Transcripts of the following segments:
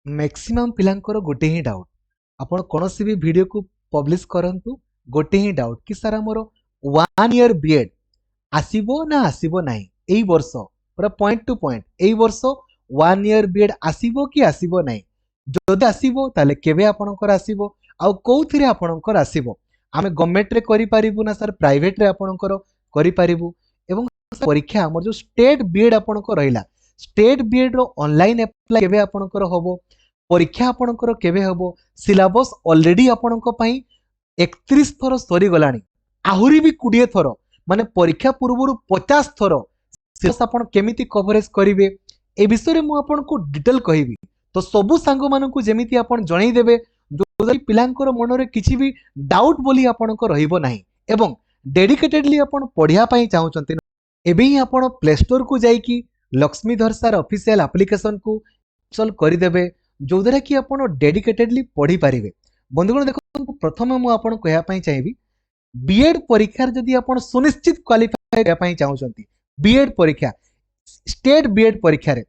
Maximum पिलांकर गोटे ही doubt आपण कौन भी वीडियो को पब्लिश करंतु गोटे ही डाउट कि सर आमर 1 ईयर बीएड आसीबो ना आसीबो नाही एई वर्ष पूरा पॉइंट टू पॉइंट एई वर्ष 1 ईयर बीएड आसीबो कि आसीबो नाही जदि आसीबो ताले केबे आपणकर आसीबो आ कोउथिरे आपणकर आसीबो आमे गवर्नमेंट रे करि पारिबु ना सर प्राइवेट रे आपणकर करि पारिबु एवं परीक्षा हमर जो स्टेट बीएड आपणकर रहिला स्टेट बीएड रो ऑनलाइन अप्लाई केबे आपणकर होबो परीक्षा आपणकर केबे होबो सिलेबस ऑलरेडी आपणक पई 31 थर सरी गलानी आहुरी भी 20 थर माने परीक्षा पूर्व 50 थर सिलेबस आपण केमिति कवरेज करिवे ए विषय मु आपनको डिटेल कहिबी तो सबु सांग मानकु जेमिति आपण जणै देबे जो पिलांकर मनरे किछि भी डाउट बोली आपनको रहिबो नाही एवं डेडिकेटेडली आपण पढिया पई चाहुचंती एबे ही आपण प्ले स्टोर को जाई कि लक्ष्मीधर सर ऑफिशियल एप्लिकेशन को इंस्टॉल करि देबे जो द्वारा कि आपण डेडिकेटेडली पढी पारिबे बंधुगण देखो प्रथम मु आपण कहया पई चाहिबी बीएड परीक्षा जदि आपण सुनिश्चित क्वालिफाई करया पई चाहुचंती बीएड परीक्षा स्टेट बीएड परीक्षा रे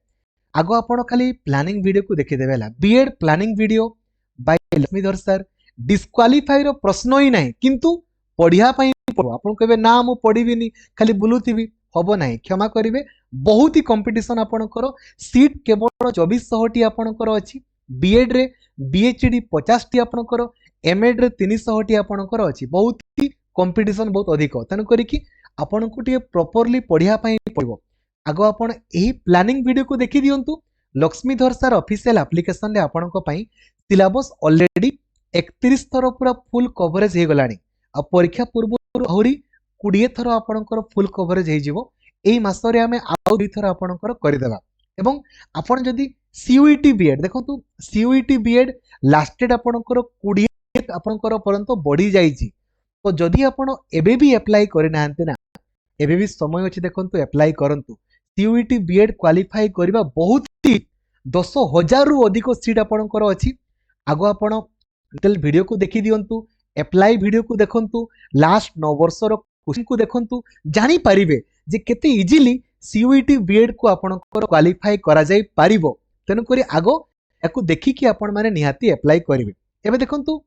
आगो आपण खाली प्लानिंग वीडियो को देखि देबेला BEd planning video by Laxmidhar sir disqualify रो प्रश्न ही नाही किंतु पढ़िया पई आपण कहबे ना मु पढ़िबिनी खाली बुलुथिबी हबो नाही क्षमा करिवे बहुत ही कंपटीशन आपणकर सीट केवल 2400 टी आपणकर अछि बीएड रे बीएचडी 50 टी आपणकर एमएड रे 300 टी आपणकर अछि बहुत ही कंपटीशन बहुत अधिक तन करी कि आपणको टी प्रॉपर्ली पढ़िया पई पड़िबो आगो आपण एही प्लानिंग वीडियो को देखि दियंतु लक्ष्मीधर सर ऑफिशियल एप्लिकेशन रे आपणको पई सिलेबस ऑलरेडी 31 थर पूरा फुल कवरेज हे गलानी आ परीक्षा पूर्व आहुरी 20 थर आपणकर फुल कवरेज हे जिवो एई मासरे आमे आउ 2 थर आपणकर करि देबा एवं आपण जदी सीयूईटी बीएड देखंतु सीयूईटी बीएड लास्टेड आपणकर 20 आपणकर परंत बढ़ी जाईची तो जदी आपण एबे भी अप्लाई करि नाहंते ना एबे भी समय अछि देखंतु अप्लाई करंतु सीयूईटी बीएड क्वालिफाई करबा बहुत ही 10,000 रु अधिक सीट आपणकर अछि आगो आपण डिटेल वीडियो को देखि दियंतु अप्लाई वीडियो को देखंतु लास्ट 9 वर्ष रो क्वेश्चन को देखंतु जानि परिबे जे केते इजीली सीयूईटी बीएड को आपणकर क्वालिफाई करा जाई पारिबो तनु करी आगो याकू देखि कि आपण माने निहाती अप्लाई करिवे एबे देखंतु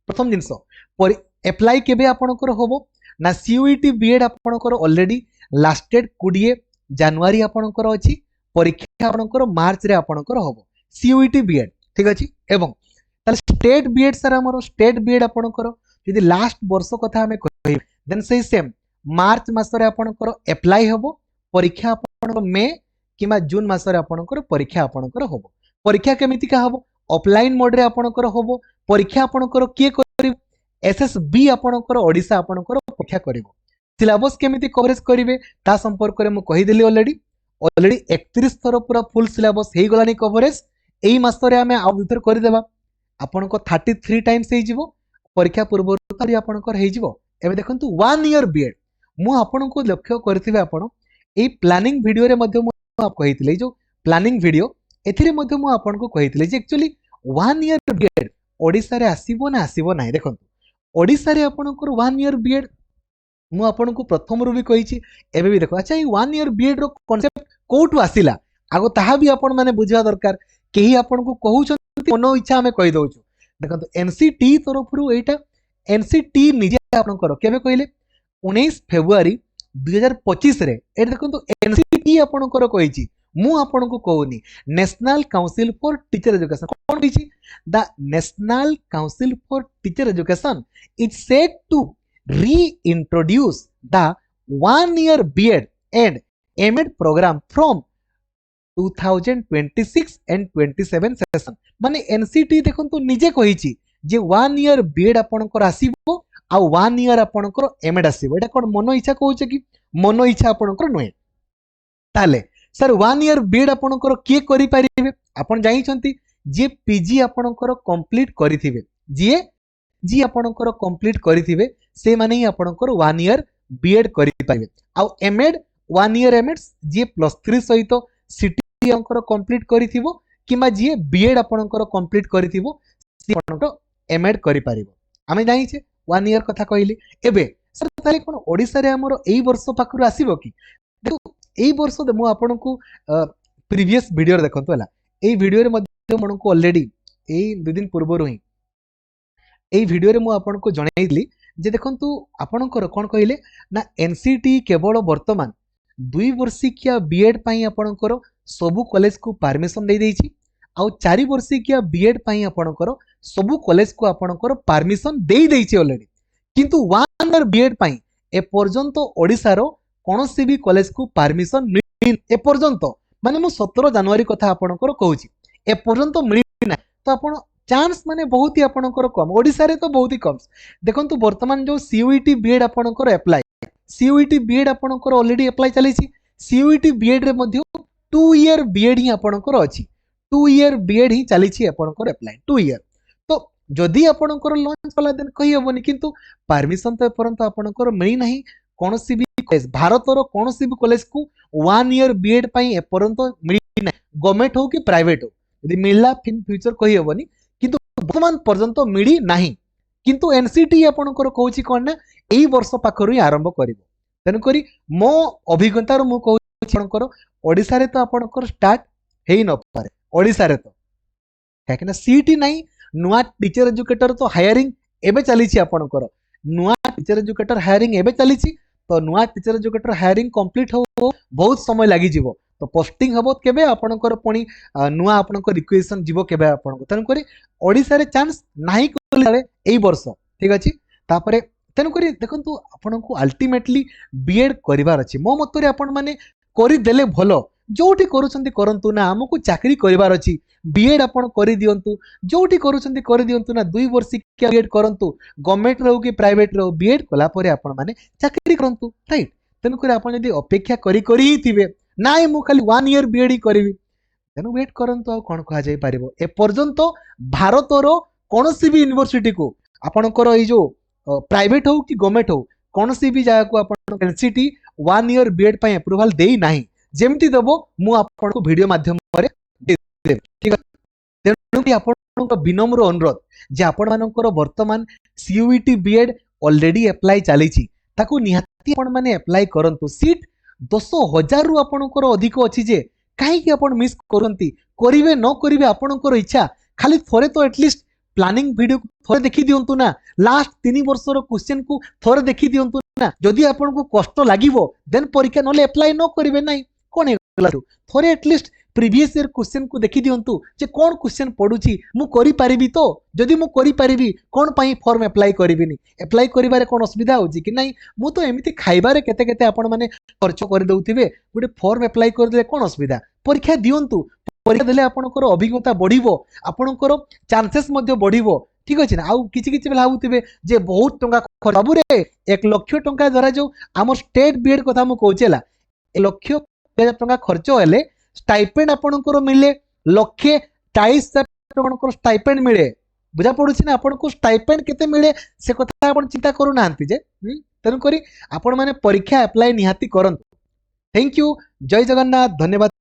प्रथम जिंस अप्लाई केबे आपणकर होबो ना सीयूईटी बीएड आपणकर ऑलरेडी लास्टेड 20 जनवरी आपणकर अछि परीक्षा आपणकर मार्च रे आपणकर होबो सीयूईटी बीएड ठीक अछि एवं ताले स्टेट बीएड सर हमरो स्टेट बीएड आपणकर यदि लास्ट वर्ष कथा हमें कहि देन से सेम मार्च मासरे आपणकर अप्लाई होबो परीक्षा आपणकर मे किमा जून मासरे आपणकर परीक्षा आपणकर होबो परीक्षा केमिति का होबो ऑफलाइन मोड रे आपणकर होबो परीक्षा आपणकर के करिवो एसएसबी आपणकर ओडिसा आपणकर परीक्षा करिवो सिलेबस केमिति कवरेज करिवे ता संपर्क रे मु कहि देली ऑलरेडी 31 थर पूरा फुल सिलेबस हे गलानी कवरेज एई मासरे हमें आ भीतर करि देबा आपणको 33 टाइम्स हे जिवो परीक्षा पूर्व करी आपणकर हे जिवो एबे देखंतु 1 ईयर बीएड मु आपणको लक्ष्य करथिबे आपण एई प्लानिंग वीडियो रे मध्ये मु आप कहितले जो प्लानिंग वीडियो एथिरे मध्ये मु आपणको कहितले जे एक्चुअली 1 ईयर बीएड ओडिसा रे आसीबो ना आसीबो नाही देखंतु ओडिसा रे आपणकर 1 ईयर बीएड मु आपणको प्रथम रु भी कहिछि एबे भी देखो अच्छा ई 1 ईयर बीएड रो कांसेप्ट कोठु आसिला आगो ताहा भी आपण माने बुझिया दरकार केही आपणको कहउछ मनो इच्छा हमें कहि दउछु देखंतु एनसीटी तरफ रु एटा एनसीटी निजे आपणकर केबे कहिले 19 फेब्रुआरी 2025 रे ए देखंतु एनसीटी आपणकर कहिछि मु आपणको कहउनी National Council for Teacher Education कोन कहिछि the National Council for Teacher Education is set to reintroduce the 1 year BEd and MEd program from 2026 and 27 session माने एनसीटी देखंतु निजे कहिछि जे 1 year BEd आपणकर आसीबो आ 1 year आपणकर MEd आसीबो एटा कोन मनो इच्छा कहउछ कि मनो इच्छा आपणकर नय ताले सर 1 year BEd आपणकर के करि पारिबे आपण जाई छंती जे पीजी आपणकर कंप्लीट करिथिबे जे जी आपणकर कंप्लीट करिथिबे से माने ही आपणकर 1 year बीएड करि पाइबे आ एमएड 1 year एमएड जे +3 सहित सीटी आपणकर कंप्लीट करिथिबो किमा जे बीएड आपणकर कंप्लीट करिथिबो से आपणकर एमएड करि पारिबो आमे जाई छे 1 year कथा कहली एबे सर ताले कोन ओडिसा रे हमरो एई वर्ष पाखरु आसीबो कि देखो एई वर्ष मु आपणको प्रीवियस वीडियो देखंतो हला एई वीडियो रे माध्यमको ऑलरेडी एई 2 दिन पूर्व ही एई वीडियो रे मु आपन को जणाइली जे देखंतु आपनकर कोन कहिले ना एनसीटी केवल वर्तमान 2 वर्षिकिया बीएड पई आपनकर सबु कॉलेज को परमिशन दे देछि आउ 4 वर्षिकिया बीएड पई आपनकर सबु कॉलेज को आपनकर परमिशन दे देछि ऑलरेडी किंतु 1 ईयर बीएड पई ए पर्यंत ओडिसा रो कोनोसी भी कॉलेज को परमिशन मिल ए पर्यंत माने मु 17 जनवरी कथा आपनकर कहूछि ए पर्यंत मिल ना तो आपण चांस माने बहुत ही आपनकर कम ओडिसा रे तो बहुत ही कम देखंतु वर्तमान जो सीयूईटी बीएड आपनकर अप्लाई सीयूईटी बीएड आपनकर ऑलरेडी अप्लाई चली छी सीयूईटी बीएड रे मध्ये 2 ईयर बीएड ही आपनकर अछि 2 ईयर बीएड ही चली छी आपनकर अप्लाई 2 ईयर तो जदि आपनकर लॉन्च कला देन कहि होबनी किंतु परमिशन तो परंतु आपनकर मिली नाही कोनोसी भी कॉलेज भारत रो कोनोसी भी कॉलेज को 1 ईयर बीएड पई ए परंतु मिली नाही गवर्नमेंट हो कि प्राइवेट हो यदि मिलला इन फ्यूचर कहि होबनी किंतु वर्तमान पर्यंत मिली नाही किंतु एनसीटी आपनकर कहूची कोन ना एई वर्ष पाखरु ही आरंभ करिवो तन करी मो अभिज्ञता रो मु कहूची आपनकर ओडिसा रे तो आपनकर स्टार्ट हेई न पारे ओडिसा रे तो काकना सीटी नाही नुआ टीचर एजुकेटर तो हायरिंग एबे चली छी आपनकर नुआ टीचर एजुकेटर हायरिंग एबे चली छी तो नुआ टीचर एजुकेटर हायरिंग कंप्लीट हो बहुत समय लागि जिवो तो पोस्टिंग हबो केबे आपनकर पुणी नुआ आपनकर रिक्वेशन जीवो केबे आपनको तन करी ओडिसा रे चांस नाही कोले एई वर्ष ठीक अछि तापरे तन करी देखंतु आपनको अल्टीमेटली बीएड करिवार अछि मो मतरे आपन माने करि देले भलो जोठी करूछंती करंतु ना हमकु चाकरी करिवार अछि बीएड आपन करि दियंतु जोठी करूछंती करि दियंतु ना 2 वर्ष के बीएड करंतु गवर्नमेंट रहू कि प्राइवेट रहू बीएड कला परे आपन माने चाकरी करंतु राइट तन करी आपन यदि अपेक्षा करि करि ही थिबे नाइ मु खाली 1 ईयर बीएड ही करिवि तेनु वेट करंतु आ कोन कहा जाय पारिबो ए पर्यंत भारत रो कोनोसी भी यूनिवर्सिटी को आपनकर ए जो प्राइवेट हो कि गवर्नमेंट हो कोनोसी भी जगह को आपन एनसीटी 1 ईयर बीएड पई अप्रूवल देई नाही जेमती देबो मु आपन को वीडियो माध्यम रे दे ठीक है तेनु कि आपन को विनम्र अनुरोध जे आपन मानकर वर्तमान सीयूईटी बीएड ऑलरेडी अप्लाई चली छी ताकू निहाती आपन माने अप्लाई करंतु सीट 10,000 रु आपनकर अधिक अछि जे काहे कि आपन मिस करंती करिवे न करिवे आपनकर इच्छा खाली थोरे तो एटलीस्ट प्लानिंग वीडियो थोरे देखि दियंतु ना लास्ट 3 वर्ष रो क्वेश्चन को थोरे देखि दियंतु ना जदि आपन को कष्ट लागिवो देन परीक्षा नले अप्लाई न करिवे नाही कोन हेला थोरे एटलीस्ट प्रीवियस ईयर क्वेश्चन को देखि दियंतु जे कोन क्वेश्चन पडुची मु करि परिबी तो जदि मु करि परिबी कोन पई फॉर्म अप्लाई करिबिनी अप्लाई करिबारे कोन असुविधा होची कि नाही मु तो एमिति खाइबारे केते केते आपन माने खर्च कर दउथिबे गुटे फॉर्म अप्लाई कर देले कोन असुविधा परीक्षा दियंतु परीक्षा देले आपनकर अभिज्ञता बढ़िबो आपनकर चांसेस मध्ये बढ़िबो ठीक अछि ना आउ किछि किछि बेला भाबुथिबे जे बहुत टंका खर्च बाबू रे 1 लाख टंका धरा जो हमर स्टेट बीएड कथा मु कहउचेला 1 लाख टंका खर्च हेले स्टाइपेंड आपनकर मिले 1,28,000 आपनकर स्टाइपेंड मिले बुझा पडुछि ना आपनको स्टाइपेंड केते मिले से कथा आपन चिंता करू नांती जे तनु करी आपन माने परीक्षा अप्लाई निहाती करन थैंक यू जय जगन्नाथ धन्यवाद।